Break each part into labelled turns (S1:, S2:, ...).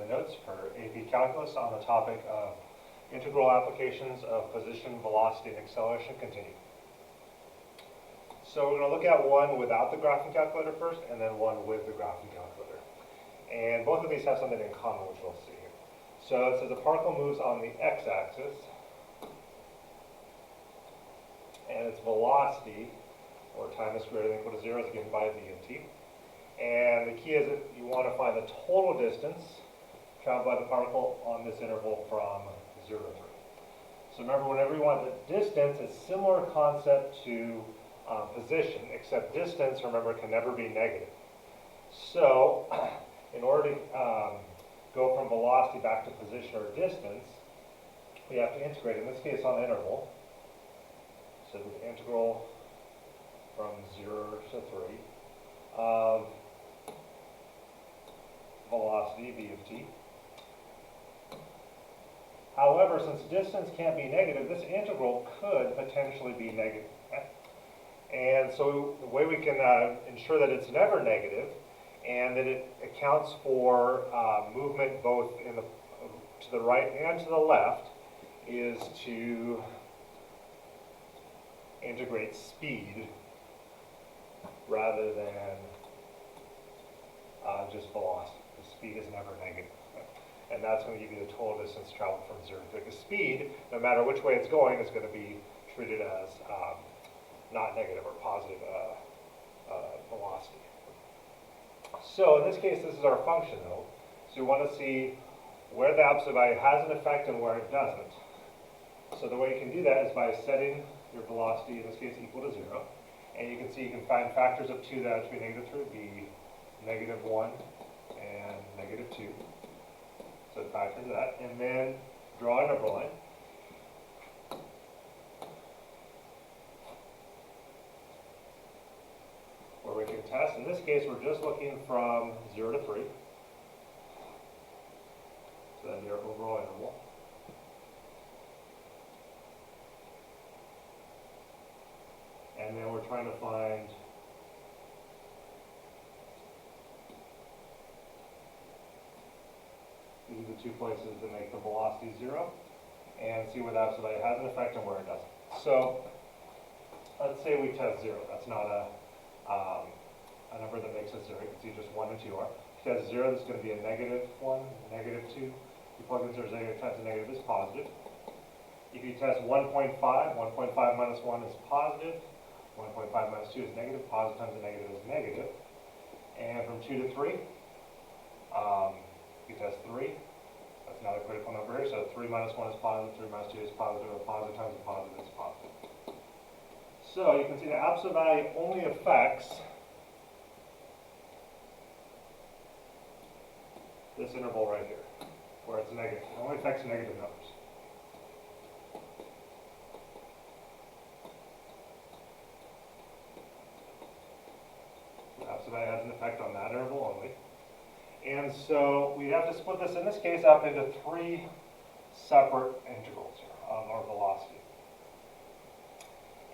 S1: notes for AP Calculus on the topic of integral applications of position, velocity, and acceleration continued. So we're going to look at one without the graphing calculator first, and then one with the graphing calculator. And both of these have something in common, which we'll see here. So it says a particle moves on the x-axis, and its velocity, or time is greater than or equal to 0, is given by v of t. And the key is that you want to find the total distance traveled by the particle on this interval from 0 to 3. So remember, whenever you want the distance, it's a similar concept to position, except distance, remember, can never be negative. So in order to go from velocity back to position or distance, we have to integrate, in this case on the interval. So the integral from 0 to 3 of velocity v of t. However, since distance can't be negative, this integral could potentially be negative. Okay? And so the way we can ensure that it's never negative and that it accounts for movement both in the, to the right and to the left is to integrate speed rather than just velocity. The speed is never negative. And that's going to give you the total distance traveled from 0 to 3. Because speed, no matter which way it's going, is going to be treated as not negative or positive velocity. So in this case, this is our function, though. So we want to see where the absolute value has an effect and where it doesn't. So the way you can do that is by setting your velocity, in this case, equal to 0. And you can see you can find factors of 2 that have to be negative 3, be negative 1 and negative 2. So factors of that. And then draw a number line. Where we can test. In this case, we're just looking from 0 to 3. So that'd be our overall interval. And then we're trying to find these are the two places that make the velocity 0 and see where the absolute value has an effect and where it doesn't. So let's say we test 0. That's not a number that makes it 0. You can see just 1 and 2 are. If you test 0, this is going to be a negative 1, negative 2. You plug in 0 negative times a negative is positive. If you test 1.5, 1.5 minus 1 is positive. 1.5 minus 2 is negative. Positive times a negative is negative. And from 2 to 3, you test 3. That's not a critical number here. So 3 minus 1 is positive. 3 minus 2 is positive. A positive times a positive is positive. So you can see the absolute value only affects this interval right here, where it's negative. It only affects negative numbers. The absolute value has an effect on that interval only. And so we have to split this, in this case, up into 3 separate integrals here of our velocity.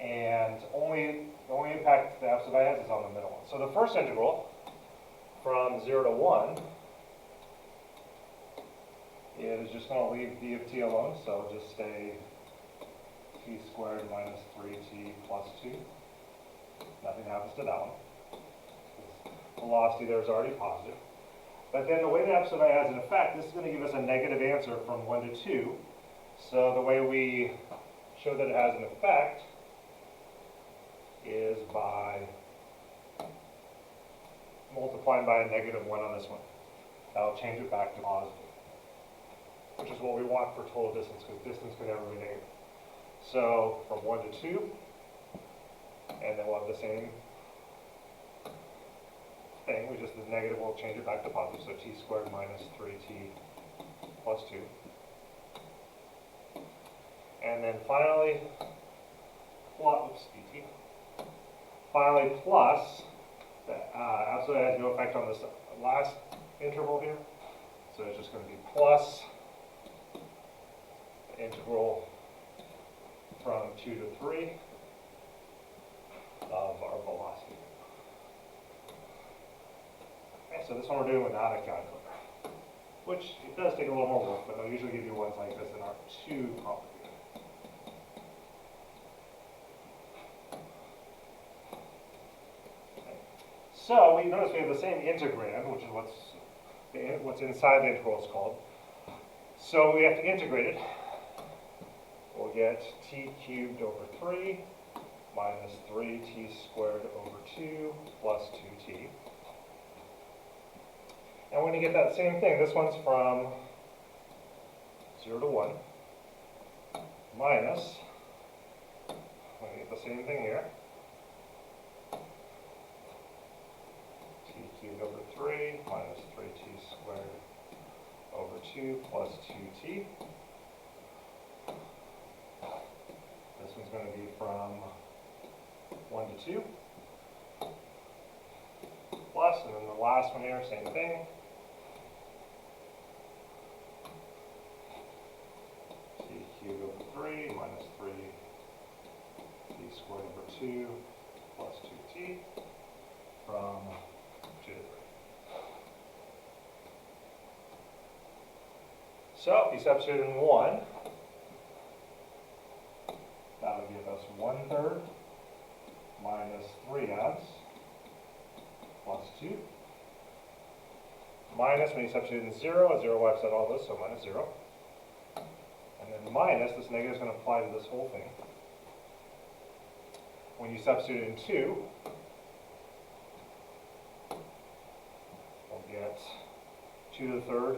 S1: And the only impact the absolute value has is on the middle one. So the first integral, from 0 to 1, is just going to leave v of t alone, so just stay t squared minus 3t plus 2. Nothing happens to that one. Velocity there is already positive. But then the way the absolute value has an effect, this is going to give us a negative answer from 1 to 2. So the way we show that it has an effect is by multiplying by a negative 1 on this one. That'll change it back to positive, which is what we want for total distance, because distance can never be negative. So from 1 to 2, and then we'll have the same thing, we just, the negative will change it back to positive, so t squared minus 3t plus 2. And then finally, plus, the absolute has no effect on this last interval here, so it's just going to be plus the integral from 2 to 3 of our velocity. Okay, so this one we're doing without a calculator. which it does take a little more work, but they'll usually give you ones like this that aren't too complicated. Okay. So we notice we have the same integrand, which is what's inside the integral is called. So we have to integrate it. We'll get t cubed over 3 minus 3t squared over 2 plus 2t. And we're going to get that same thing. This one's from 0 to 1 minus, we're going to get the same thing here, t cubed over 3 minus 3t squared over 2 plus 2t. This one's going to be from 1 to 2. Plus, and then the last one here, same thing. T cubed over 3 minus 3t squared over 2 plus 2t from 2 to 3. So, if you substitute in 1, that would give us 1/3 minus 3/2 plus 2. Minus, when you substitute in 0, 0 wipes out all this, so minus 0. And then minus, this negative is going to apply to this whole thing. When you substitute in 2, we'll get 2 to the third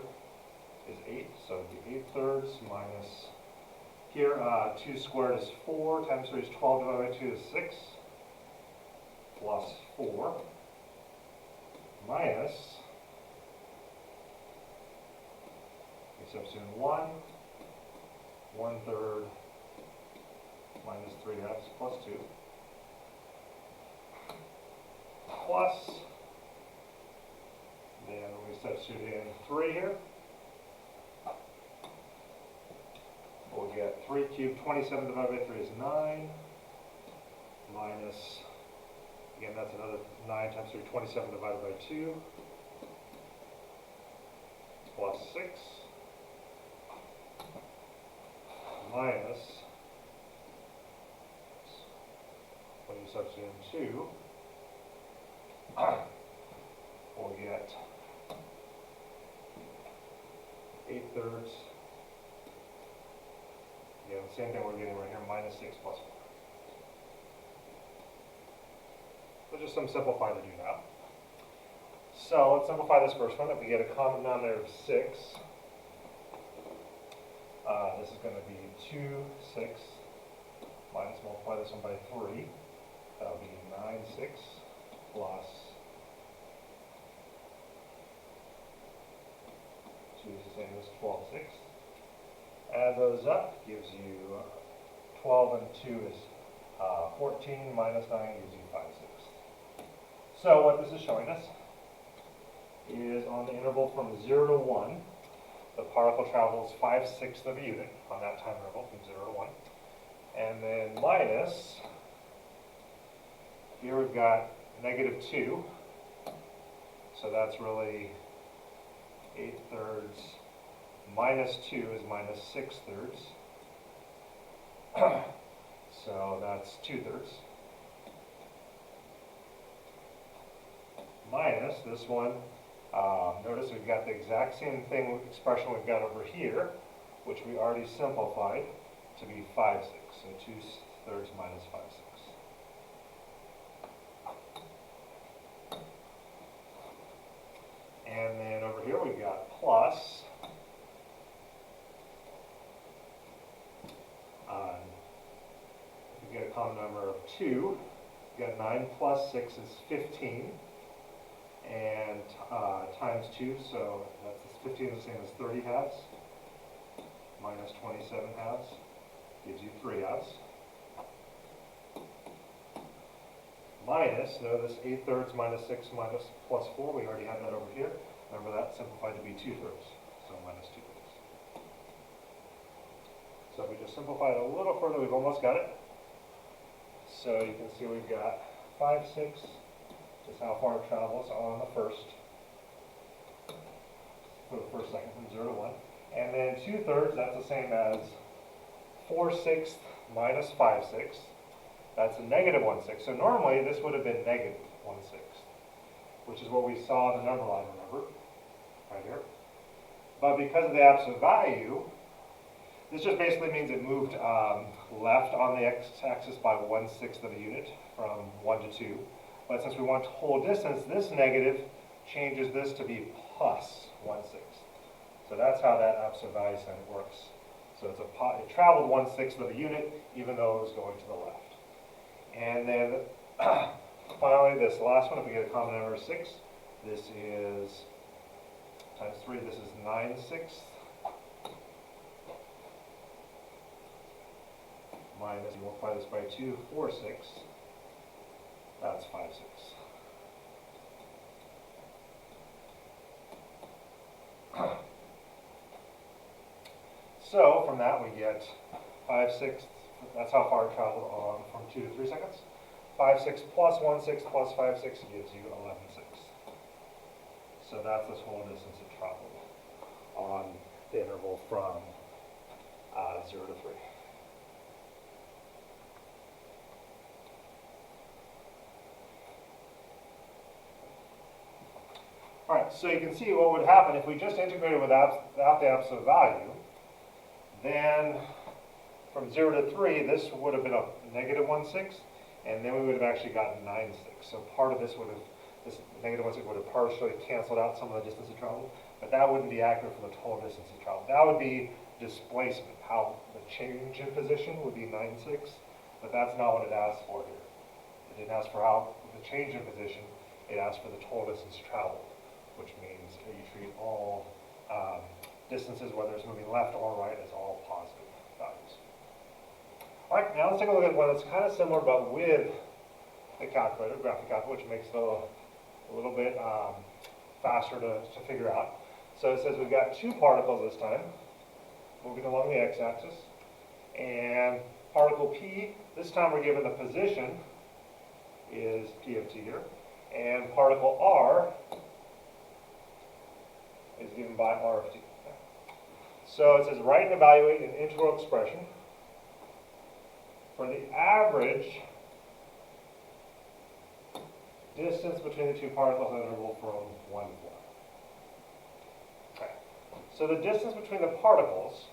S1: is 8, so the 8/3 minus, here 2 squared is 4, times 3 is 12, divided by 2 is 6, plus 4, minus, we substitute in 1, 1/3 minus 3/2 plus 2, plus, then we substitute in 3 here, we'll get 3 cubed, 27 divided by 3 is 9, minus, again that's another 9 times 3, 27 divided by 2, plus 6, minus, when you substitute in 2, we'll get 8/3. Again, the same thing we're getting right here, minus 6 plus 4. So just some simplifying to do now. So let's simplify this first one. If we get a common denominator of 6, this is going to be 2, 6, minus, multiply this one by 3. That'll be 9, 6, plus 2 is the same as 12, 6. Add those up, gives you 12 and 2 is 14, minus 9 gives you 5/6. So what this is showing us is on the interval from 0 to 1, the particle travels 5/6 of a unit on that time interval from 0 to 1. And then minus, here we've got -2, so that's really 8/3 minus 2 is minus 6/3. So that's 2/3. Minus this one, notice we've got the exact same thing expression we've got over here, which we already simplified to be 5/6. So 2/3 minus 5/6. And then over here we've got plus. If we get a common number of 2, we've got 9 plus 6 is 15. And times 2, so that's 15 is the same as 30/2. Minus 27/2 gives you 3/2. Minus, notice 8/3 minus 6 minus plus 4, we already have that over here. Remember that simplified to be 2/3, so minus 2/3. So if we just simplify it a little further, we've almost got it. So you can see we've got 5/6, just how far it travels on the first, for the first second. 0 to 1. And then 2/3, that's the same as 4/6 minus 5/6. That's a negative 1/6. So normally this would have been negative 1/6, which is what we saw in the number line, remember? Right here. But because of the absolute value, this just basically means it moved left on the x-axis by 1/6 of a unit from 1 to 2. But since we want whole distance, this negative changes this to be plus 1/6. So that's how that absolute value sign works. So it's it traveled 1/6 of a unit, even though it was going to the left. And then finally, this last one, if we get a common number of 6, this is times 3, this is 9/6 minus, you multiply this by 2, 4/6, that's 5/6. So from that we get 5/6, that's how far it traveled on from 2 to 3 seconds. 5/6 plus 1/6 plus 5/6 gives you 11/6. So that's this whole distance it traveled on the interval from 0 to 3. All right, so you can see what would happen if we just integrated without the absolute value. Then from 0 to 3, this would have been a negative 1/6, and then we would have actually gotten 9/6. So part of this would have, this negative 1/6 would have partially canceled out some of the distance it traveled, but that wouldn't be accurate for the total distance it traveled. That would be displacement, how the change in position would be 9/6, but that's not what it asked for here. It didn't ask for how the change in position, it asked for the total distance traveled, which means you treat all distances, whether it's moving left or right, as all positive values. All right, now let's take a look at one that's kind of similar, but with a calculator, graphic calculator, which makes it a little bit faster to figure out. So it says we've got two particles this time, moving along the x-axis, and particle P, this time we're given the position is P of t here, and particle R is given by R of t. So it says write and evaluate an integral expression for the average distance between the two particles at an interval from 1 to 4. Okay. So the distance between the particles,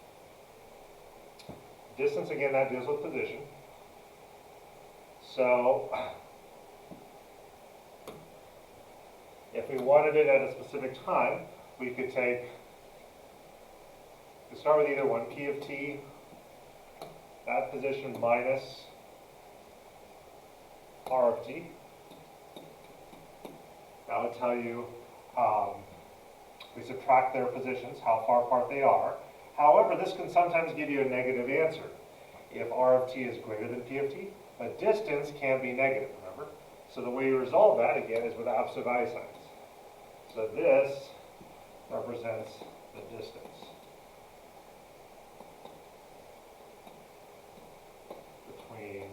S1: distance again, that deals with position. So if we wanted it at a specific time, we could take, we start with either one, P of t, that position minus R of t. That would tell you, we subtract their positions, how far apart they are. However, this can sometimes give you a negative answer if R of t is greater than P of t, but distance can be negative, remember? So the way you resolve that, again, is with absolute value signs. So this represents the distance between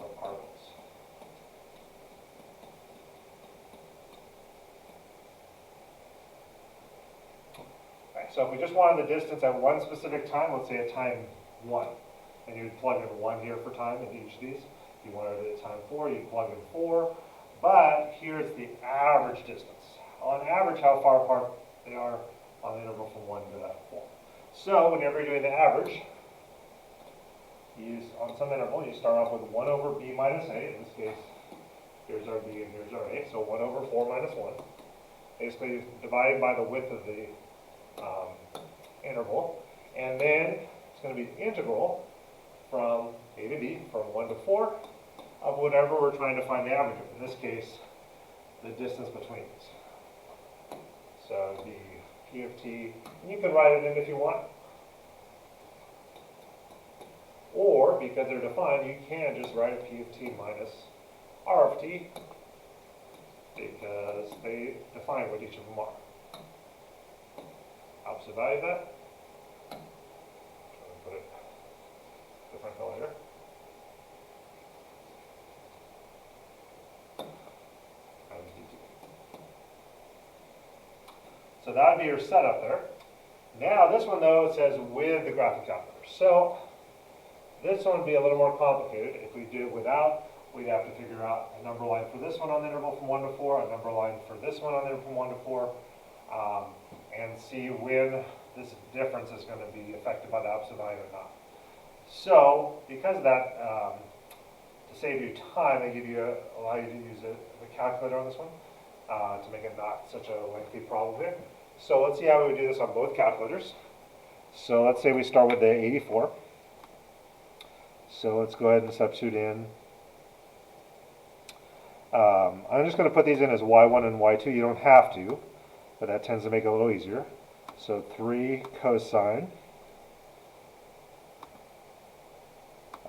S1: the particles. Right, so if we just wanted the distance at one specific time, let's say at time 1, and you'd plug in 1 here for time in each of these. If you wanted it at time 4, you'd plug in 4. But here's the average distance. On average, how far apart they are on the interval from 1 to 4. So whenever you're doing the average, on some interval, you start off with 1 over b minus a. In this case, here's our b and here's our a. So 1 over 4 minus 1. Basically divided by the width of the interval. And then it's going to be the integral from a to b, from 1 to 4, of whatever we're trying to find the average of. In this case, the distance between these. So the P of t, and you can write it in if you want. Or, because they're defined, you can just write a P of t minus R of t, because they define what each of them are. Opposite value of that. I'm going to put it different color here. So that would be your setup there. Now this one though, it says with the graphic calculator. So this one would be a little more complicated. If we did it without, we'd have to figure out a number line for this one on the interval from 1 to 4, a number line for this one on the interval from 1 to 4, and see when this difference is going to be affected by the absolute value or not. So because of that, to save you time, they allow you to use a calculator on this one to make it not such a lengthy problem here. So let's see how we would do this on both calculators. So let's say we start with the 84. So let's go ahead and substitute in. I'm just going to put these in as y1 and y2. You don't have to, but that tends to make it a little easier. So 3 cosine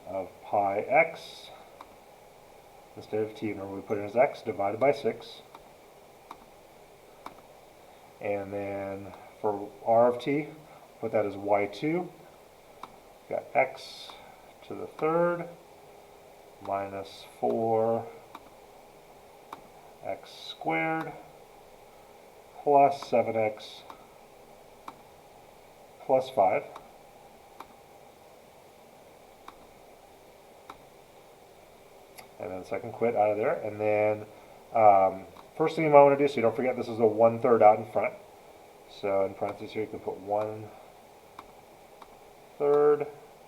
S1: of pi x, instead of t, remember we put it as x, divided by 6. And then for r of t, put that as y2. Got x to the third minus 4 x squared plus 7x plus 5. And then second quit out of there. And then first thing you might want to do, so you don't forget this is a 1/3 out in front. So in parentheses here you can put 1/3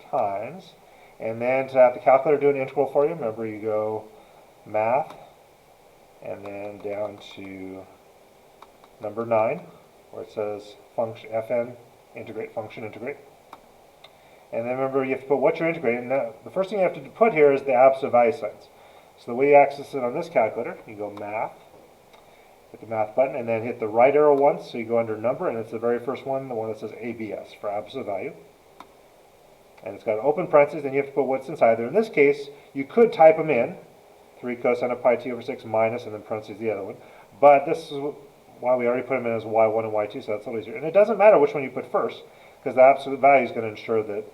S1: times. And then to have the calculator do an integral for you, remember you go math and then down to number 9 where it says function fn integrate, function integrate. And then remember you have to put what you're integrating. Now, the first thing you have to put here is the absolute value signs. So the way you access it on this calculator, you go math, hit the math button, and then hit the right arrow once, so you go under number, and it's the very first one, the one that says ABS for absolute value. And it's got open parentheses, then you have to put what's inside there. In this case, you could type them in, 3 cosine of pi t over 6 minus, and then parentheses the other one. But this is why we already put them in as y1 and y2, so that's a little easier. And it doesn't matter which one you put first, because the absolute value is going to ensure that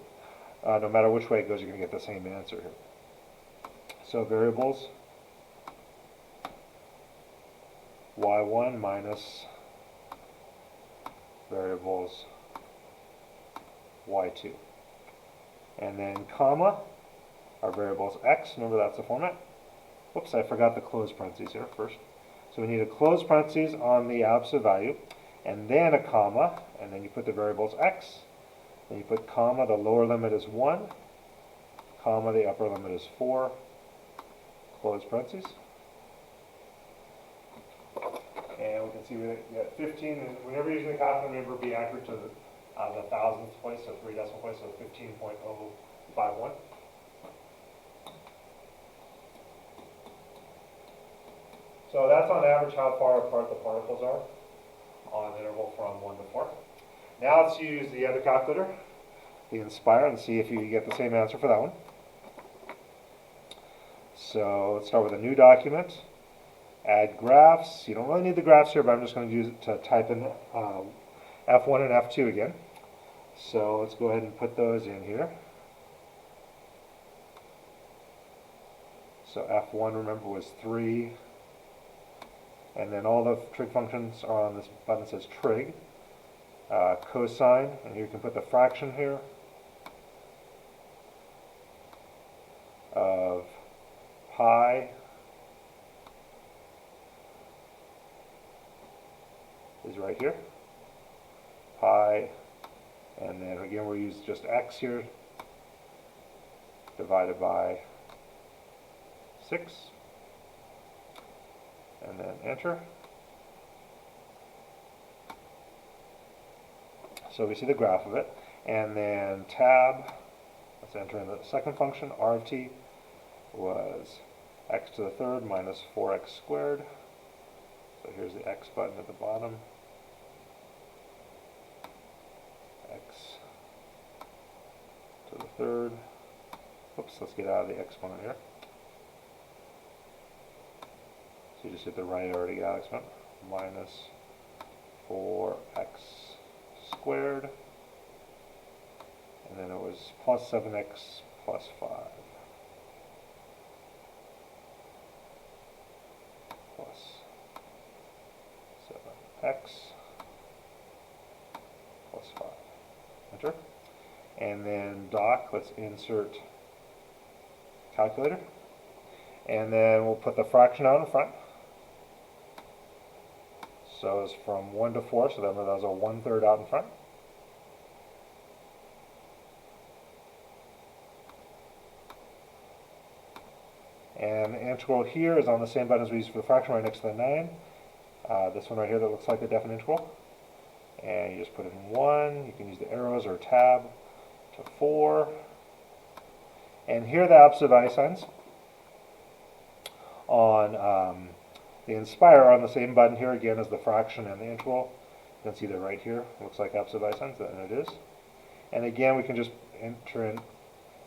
S1: no matter which way it goes, you're going to get the same answer here. So variables, y1 minus variables y2. And then comma, our variables x, remember that's the format. Whoops, I forgot the close parentheses here first. So we need a close parentheses on the absolute value, and then a comma, and then you put the variables x, then you put comma, the lower limit is 1, comma, the upper limit is 4, close parentheses. And we can see we got 15, and whenever you're using the calculator, remember be accurate to the thousandth place, so 3 decimal place, so 15.051. So that's on average how far apart the particles are on an interval from 1 to 4. Now let's use the other calculator, the Inspire, and see if you get the same answer for that one. So let's start with a new document. Add graphs. You don't really need the graphs here, but I'm just going to use it to type in F1 and F2 again. So let's go ahead and put those in here. So F1, remember, was 3. And then all the trig functions are on this button that says trig. Cosine, and here you can put the fraction here of pi is right here. Pi, and then again we'll use just x here, divided by 6, and then enter. So we see the graph of it, and then tab, let's enter in the second function, r of t was x to the third minus 4x squared. So here's the x button at the bottom. X to the third. Oops, let's get out of the exponent here. So you just hit the right arrow to get out of exponent. Minus 4x squared. And then it was plus 7x plus 5. Plus 7x enter. And then doc, let's insert calculator. And then we'll put the fraction out in front. So it's from 1 to 4, so that was a 1/3 out in front. And the integral here is on the same button as we used for the fraction, right next to the 9. This one right here that looks like a definite integral. And you just put it in 1. You can use the arrows or tab to 4. And here are the opposite value signs on the Inspire are on the same button here again as the fraction and the integral. You can see they're right here. It looks like opposite value signs, and it is. And again, we can just enter in,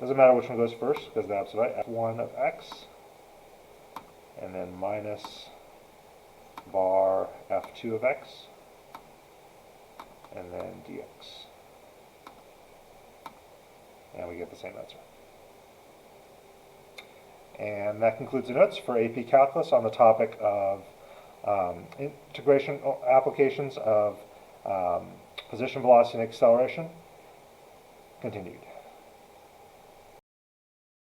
S1: doesn't matter which one goes first because the opposite value, f1 of x, and then minus bar f2 of x, and then dx. And we get the same answer. And that concludes the notes for AP Calculus on the topic of integration applications of position, velocity, and acceleration. Continued.